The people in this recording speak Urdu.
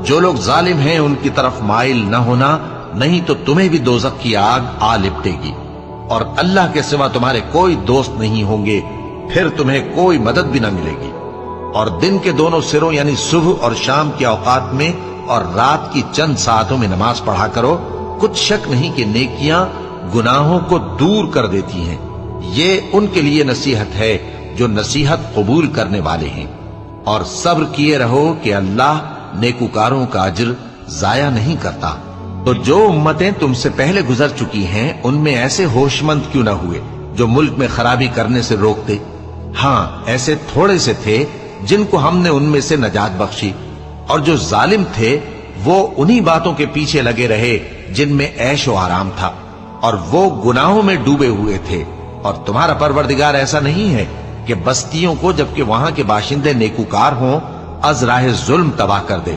جو لوگ ظالم ہیں ان کی طرف مائل نہ ہونا، نہیں تو تمہیں بھی دوزخ کی آگ آ لپٹے گی، اور اللہ کے سوا تمہارے کوئی دوست نہیں ہوں گے، پھر تمہیں کوئی مدد بھی نہ ملے گی۔ اور دن کے دونوں سروں یعنی صبح اور شام کے اوقات میں اور رات کی چند ساعتوں میں نماز پڑھا کرو، کچھ شک نہیں کہ نیکیاں گناہوں کو دور کر دیتی ہیں۔ یہ ان کے لیے نصیحت ہے جو نصیحت قبول کرنے والے ہیں، اور صبر کیے رہو کہ اللہ نیکوکاروں کا اجر ضائع نہیں کرتا۔ تو جو امتیں تم سے پہلے گزر چکی ہیں ان میں ایسے ہوش مند کیوں نہ ہوئے جو ملک میں خرابی کرنے سے روکتے؟ ہاں، ایسے تھوڑے سے تھے جن کو ہم نے ان میں سے نجات بخشی، اور جو ظالم تھے وہ انہی باتوں کے پیچھے لگے رہے جن میں عیش و آرام تھا، اور وہ گناہوں میں ڈوبے ہوئے تھے۔ اور تمہارا پروردگار ایسا نہیں ہے کہ بستیوں کو جبکہ وہاں کے باشندے نیکوکار ہوں از راہ ظلم تباہ کر دے۔